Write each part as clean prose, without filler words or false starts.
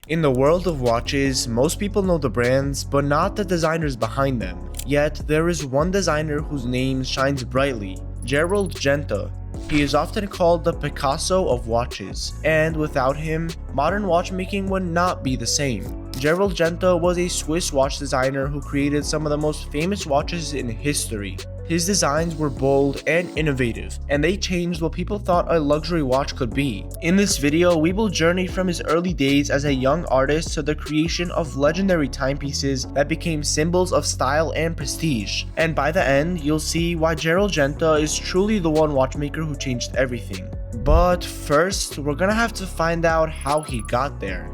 In the world of watches, most people know the brands, but not the designers behind them. Yet, there is one designer whose name shines brightly, Gérald Genta. He is often called the Picasso of watches, and without him, modern watchmaking would not be the same. Gérald Genta was a Swiss watch designer who created some of the most famous watches in history. His designs were bold and innovative, and they changed what people thought a luxury watch could be. In this video, we will journey from his early days as a young artist to the creation of legendary timepieces that became symbols of style and prestige. And by the end, you'll see why Gérald Genta is truly the one watchmaker who changed everything. But first, we're gonna have to find out how he got there.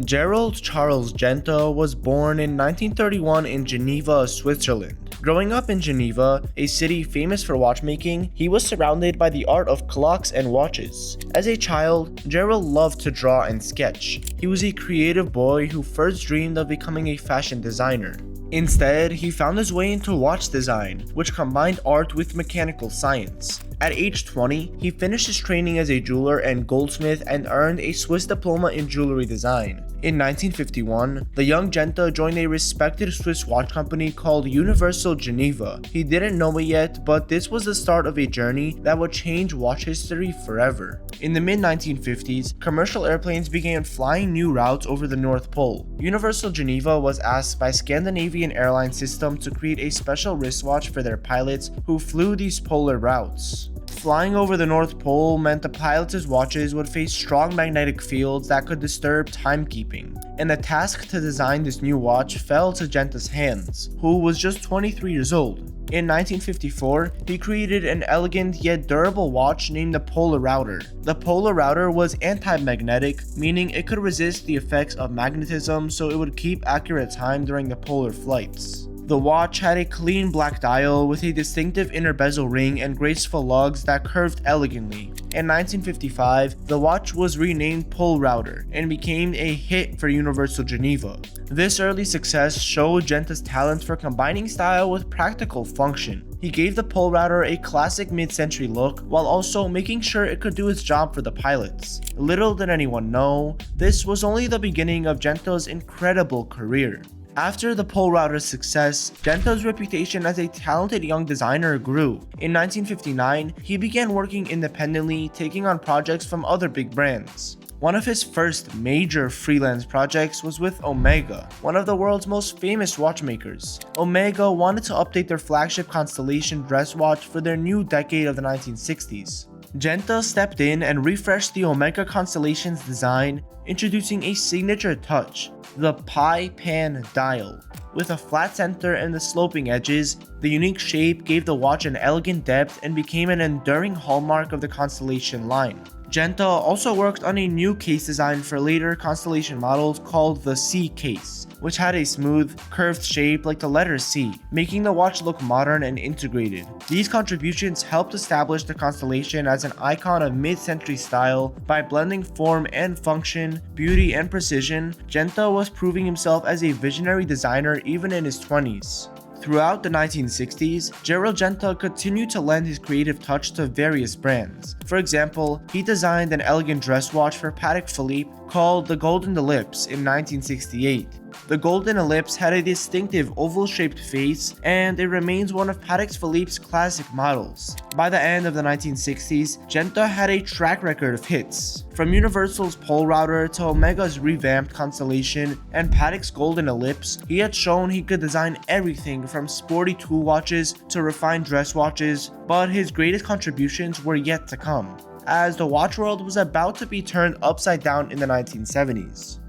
Gerald Charles Genta was born in 1931 in Geneva, Switzerland. Growing up in Geneva, a city famous for watchmaking, he was surrounded by the art of clocks and watches. As a child, Gerald loved to draw and sketch. He was a creative boy who first dreamed of becoming a fashion designer. Instead, he found his way into watch design, which combined art with mechanical science. At age 20, he finished his training as a jeweler and goldsmith and earned a Swiss diploma in jewelry design. In 1951, the young Genta joined a respected Swiss watch company called Universal Geneva. He didn't know it yet, but this was the start of a journey that would change watch history forever. In the mid-1950s, commercial airplanes began flying new routes over the North Pole. Universal Geneva was asked by Scandinavian airline system to create a special wristwatch for their pilots who flew these polar routes. Flying over the North Pole meant the pilots' watches would face strong magnetic fields that could disturb timekeeping, and the task to design this new watch fell to Genta's hands, who was just 23 years old. In 1954, he created an elegant yet durable watch named the Polerouter. The Polerouter was anti-magnetic, meaning it could resist the effects of magnetism so it would keep accurate time during the polar flights. The watch had a clean black dial with a distinctive inner bezel ring and graceful lugs that curved elegantly. In 1955, the watch was renamed Polerouter and became a hit for Universal Geneva. This early success showed Genta's talent for combining style with practical function. He gave the Polerouter a classic mid-century look while also making sure it could do its job for the pilots. Little did anyone know, this was only the beginning of Genta's incredible career. After the Polerouter's success, Genta's reputation as a talented young designer grew. In 1959, he began working independently, taking on projects from other big brands. One of his first major freelance projects was with Omega, one of the world's most famous watchmakers. Omega wanted to update their flagship Constellation dress watch for their new decade of the 1960s. Genta stepped in and refreshed the Omega Constellation's design, introducing a signature touch, the Pi Pan dial. With a flat center and the sloping edges, the unique shape gave the watch an elegant depth and became an enduring hallmark of the Constellation line. Genta also worked on a new case design for later Constellation models called the C case, which had a smooth, curved shape like the letter C, making the watch look modern and integrated. These contributions helped establish the Constellation as an icon of mid-century style. By blending form and function, beauty and precision, Genta was proving himself as a visionary designer even in his 20s. Throughout the 1960s, Gérald Genta continued to lend his creative touch to various brands. For example, he designed an elegant dress watch for Patek Philippe called the Golden Ellipse in 1968. The Golden Ellipse had a distinctive oval-shaped face, and it remains one of Patek Philippe's classic models. By the end of the 1960s, Genta had a track record of hits. From Universal's Polerouter to Omega's revamped Constellation and Patek's Golden Ellipse, he had shown he could design everything from sporty tool watches to refined dress watches, but his greatest contributions were yet to come, as the watch world was about to be turned upside down in the 1970s.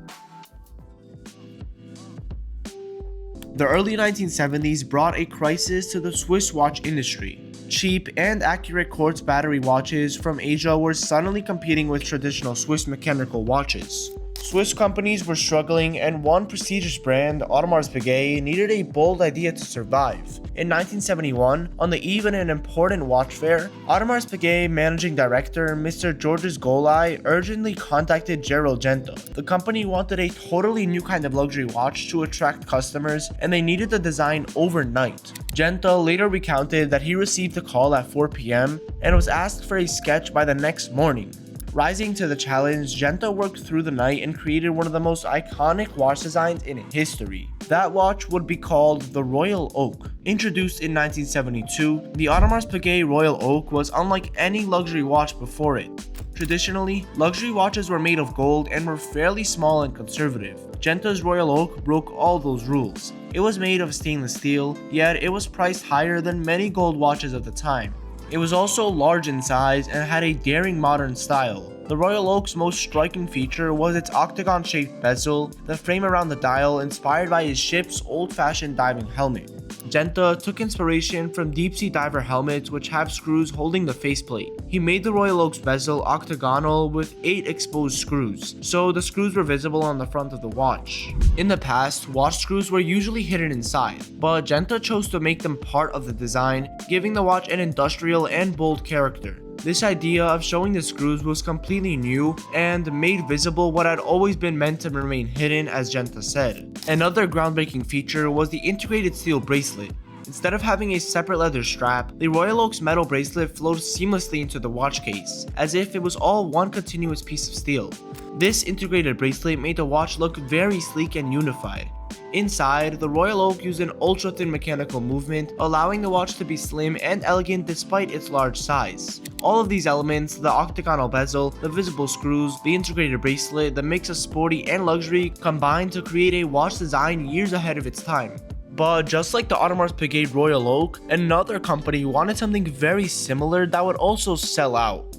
The early 1970s brought a crisis to the Swiss watch industry. Cheap and accurate quartz battery watches from Asia were suddenly competing with traditional Swiss mechanical watches. Swiss companies were struggling, and one prestigious brand, Audemars Piguet, needed a bold idea to survive. In 1971, on the eve of an important watch fair, Audemars Piguet managing director Mr. Georges Golay urgently contacted Gérald Genta. The company wanted a totally new kind of luxury watch to attract customers, and they needed the design overnight. Genta later recounted that he received the call at 4 p.m. and was asked for a sketch by the next morning. Rising to the challenge, Genta worked through the night and created one of the most iconic watch designs in history. That watch would be called the Royal Oak. Introduced in 1972, the Audemars Piguet Royal Oak was unlike any luxury watch before it. Traditionally, luxury watches were made of gold and were fairly small and conservative. Genta's Royal Oak broke all those rules. It was made of stainless steel, yet it was priced higher than many gold watches of the time. It was also large in size and had a daring modern style. The Royal Oak's most striking feature was its octagon-shaped bezel, the frame around the dial inspired by his ship's old-fashioned diving helmet. Genta took inspiration from deep-sea diver helmets which have screws holding the faceplate. He made the Royal Oak's bezel octagonal with 8 exposed screws, so the screws were visible on the front of the watch. In the past, watch screws were usually hidden inside, but Genta chose to make them part of the design, giving the watch an industrial and bold character. This idea of showing the screws was completely new and made visible what had always been meant to remain hidden, as Genta said. Another groundbreaking feature was the integrated steel bracelet. Instead of having a separate leather strap, the Royal Oak's metal bracelet flowed seamlessly into the watch case, as if it was all one continuous piece of steel. This integrated bracelet made the watch look very sleek and unified. Inside, the Royal Oak used an ultra-thin mechanical movement, allowing the watch to be slim and elegant despite its large size. All of these elements, the octagonal bezel, the visible screws, the integrated bracelet, the mix of sporty and luxury, combined to create a watch design years ahead of its time. But just like the Audemars Piguet Royal Oak, another company wanted something very similar that would also sell out.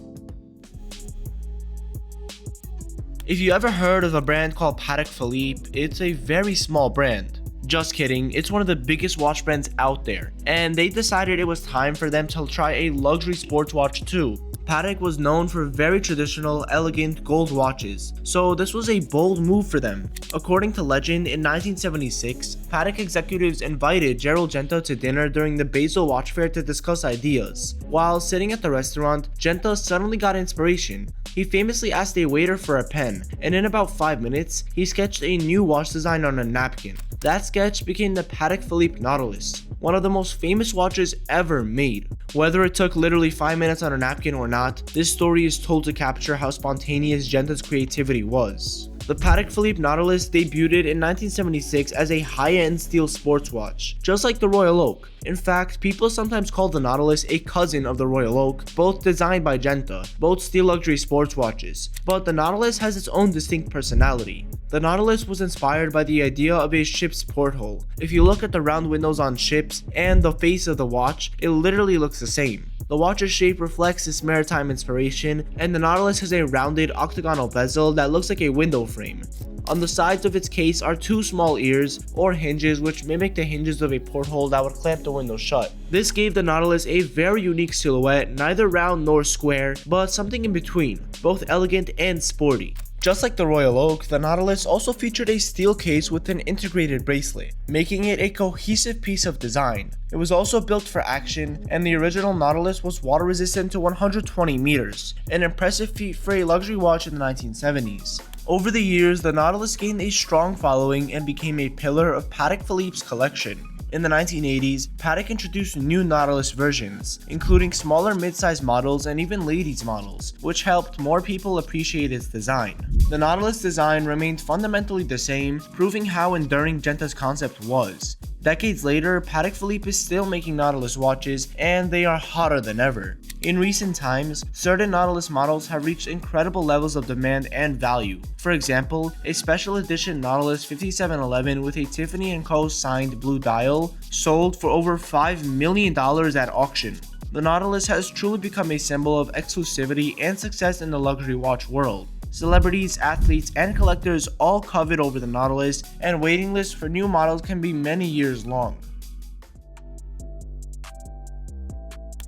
If you ever heard of a brand called Patek Philippe, it's a very small brand. Just kidding, it's one of the biggest watch brands out there, and they decided it was time for them to try a luxury sports watch too. Patek was known for very traditional, elegant gold watches, so this was a bold move for them. According to legend, in 1976, Patek executives invited Gerald Genta to dinner during the Basel Watch Fair to discuss ideas. While sitting at the restaurant, Genta suddenly got inspiration. He famously asked a waiter for a pen, and in about 5 minutes, he sketched a new watch design on a napkin. That sketch became the Patek Philippe Nautilus, one of the most famous watches ever made. Whether it took literally 5 minutes on a napkin or not, this story is told to capture how spontaneous Genta's creativity was. The Patek Philippe Nautilus debuted in 1976 as a high-end steel sports watch, just like the Royal Oak. In fact, people sometimes call the Nautilus a cousin of the Royal Oak, both designed by Genta, both steel luxury sports watches, but the Nautilus has its own distinct personality. The Nautilus was inspired by the idea of a ship's porthole. If you look at the round windows on ships and the face of the watch, it literally looks the same. The watch's shape reflects this maritime inspiration, and the Nautilus has a rounded octagonal bezel that looks like a window frame. On the sides of its case are 2 small ears, or hinges, which mimic the hinges of a porthole that would clamp the window shut. This gave the Nautilus a very unique silhouette, neither round nor square, but something in between, both elegant and sporty. Just like the Royal Oak, the Nautilus also featured a steel case with an integrated bracelet, making it a cohesive piece of design. It was also built for action, and the original Nautilus was water resistant to 120 meters, an impressive feat for a luxury watch in the 1970s. Over the years, the Nautilus gained a strong following and became a pillar of Patek Philippe's collection. In the 1980s, Patek introduced new Nautilus versions, including smaller mid-size models and even ladies' models, which helped more people appreciate its design. The Nautilus design remained fundamentally the same, proving how enduring Genta's concept was. Decades later, Patek Philippe is still making Nautilus watches, and they are hotter than ever. In recent times, certain Nautilus models have reached incredible levels of demand and value. For example, a special edition Nautilus 5711 with a Tiffany & Co. signed blue dial sold for over $5 million at auction. The Nautilus has truly become a symbol of exclusivity and success in the luxury watch world. Celebrities, athletes, and collectors all covet over the Nautilus, and waiting lists for new models can be many years long.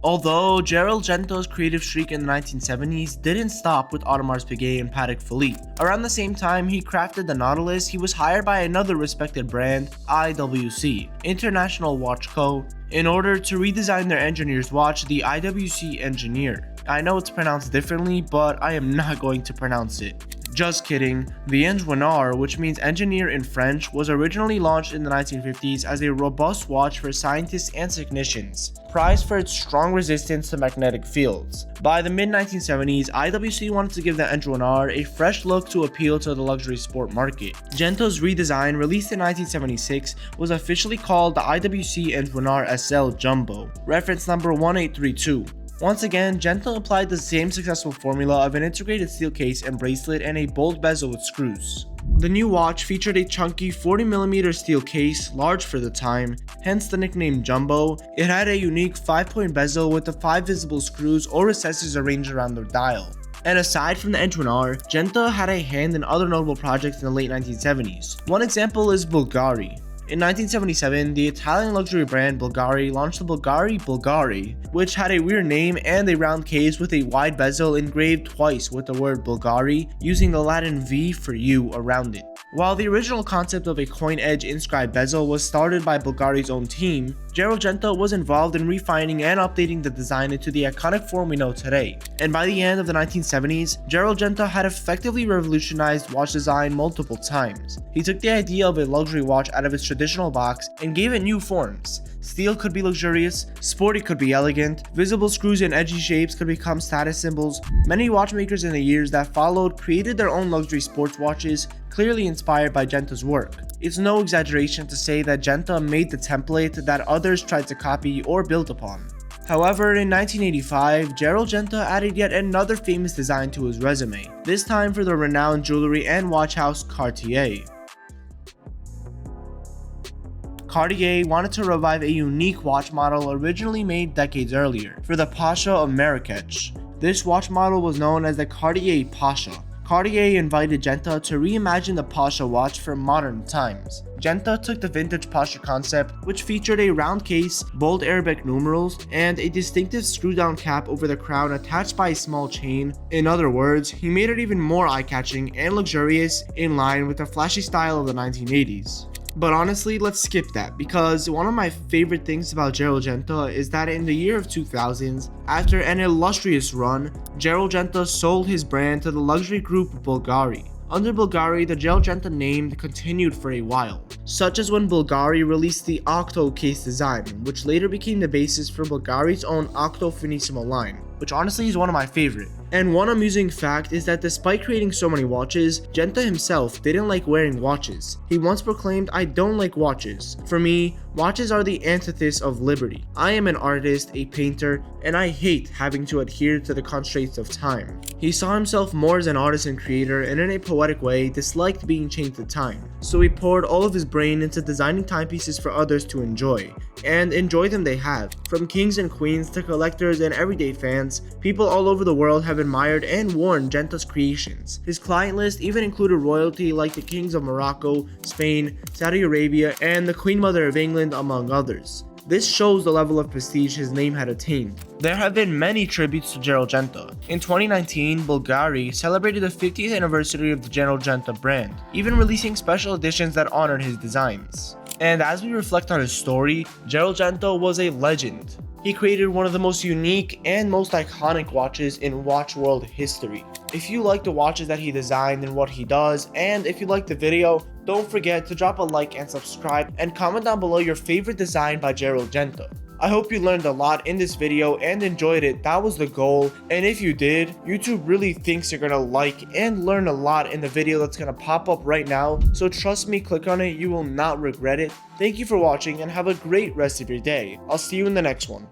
Although Gérald Genta's creative streak in the 1970s didn't stop with Audemars Piguet and Patek Philippe. Around the same time he crafted the Nautilus, he was hired by another respected brand, IWC, International Watch Co., in order to redesign their engineer's watch, the IWC Engineer. I know it's pronounced differently, but I am not going to pronounce it. Just kidding. The ingénieur, which means engineer in French, was originally launched in the 1950s as a robust watch for scientists and technicians, prized for its strong resistance to magnetic fields. By the mid-1970s, IWC wanted to give the ingénieur a fresh look to appeal to the luxury sport market. Genta's redesign, released in 1976, was officially called the IWC and Bulgari SL Jumbo, reference number 1832. Once again, Genta applied the same successful formula of an integrated steel case and bracelet and a bold bezel with screws. The new watch featured a chunky 40mm steel case, large for the time, hence the nickname Jumbo. It had a unique 5-point bezel with the 5 visible screws or recessors arranged around the dial. And aside from the ingénieur, Genta had a hand in other notable projects in the late 1970s. One example is Bulgari. In 1977, the Italian luxury brand Bulgari launched the Bulgari, which had a weird name and a round case with a wide bezel engraved twice with the word Bulgari, using the Latin V for U around it. While the original concept of a coin edge inscribed bezel was started by Bulgari's own team, Gerald Genta was involved in refining and updating the design into the iconic form we know today. And by the end of the 1970s, Gerald Genta had effectively revolutionized watch design multiple times. He took the idea of a luxury watch out of its traditional box and gave it new forms. Steel could be luxurious, sporty could be elegant, visible screws and edgy shapes could become status symbols. Many watchmakers in the years that followed created their own luxury sports watches, clearly inspired by Genta's work. It's no exaggeration to say that Genta made the template that others tried to copy or build upon. However, in 1985, Gerald Genta added yet another famous design to his resume, this time for the renowned jewelry and watch house Cartier. Cartier wanted to revive a unique watch model originally made decades earlier, for the Pasha of Marrakech. This watch model was known as the Cartier Pasha. Cartier invited Genta to reimagine the Pasha watch for modern times. Genta took the vintage Pasha concept, which featured a round case, bold Arabic numerals, and a distinctive screw-down cap over the crown attached by a small chain. In other words, he made it even more eye-catching and luxurious, in line with the flashy style of the 1980s. But honestly, let's skip that, because one of my favorite things about Gerald Genta is that in the year of 2000s, after an illustrious run, Gerald Genta sold his brand to the luxury group Bulgari. Under Bulgari, the Gerald Genta name continued for a while, such as when Bulgari released the Octo case design, which later became the basis for Bulgari's own Octo Finissimo line, which honestly is one of my favorite. And one amusing fact is that despite creating so many watches, Genta himself didn't like wearing watches. He once proclaimed, "I don't like watches. For me, watches are the antithesis of liberty. I am an artist, a painter, and I hate having to adhere to the constraints of time." He saw himself more as an artist and creator, and in a poetic way, disliked being chained to time. So he poured all of his brain into designing timepieces for others to enjoy. And enjoy them they have. From kings and queens to collectors and everyday fans, people all over the world have admired and worn Genta's creations. His client list even included royalty like the kings of Morocco, Spain, Saudi Arabia, and the Queen Mother of England, among others. This shows the level of prestige his name had attained. There have been many tributes to Gerald Genta. In 2019, Bulgari celebrated the 50th anniversary of the Gerald Genta brand, even releasing special editions that honored his designs. And as we reflect on his story, Gerald Genta was a legend. He created one of the most unique and most iconic watches in watch world history. If you like the watches that he designed and what he does, and if you liked the video, don't forget to drop a like and subscribe, and comment down below your favorite design by Gerald Genta. I hope you learned a lot in this video and enjoyed it. That was the goal, and if you did, YouTube really thinks you're gonna like and learn a lot in the video that's gonna pop up right now, so trust me, click on it, you will not regret it. Thank you for watching and have a great rest of your day. I'll see you in the next one.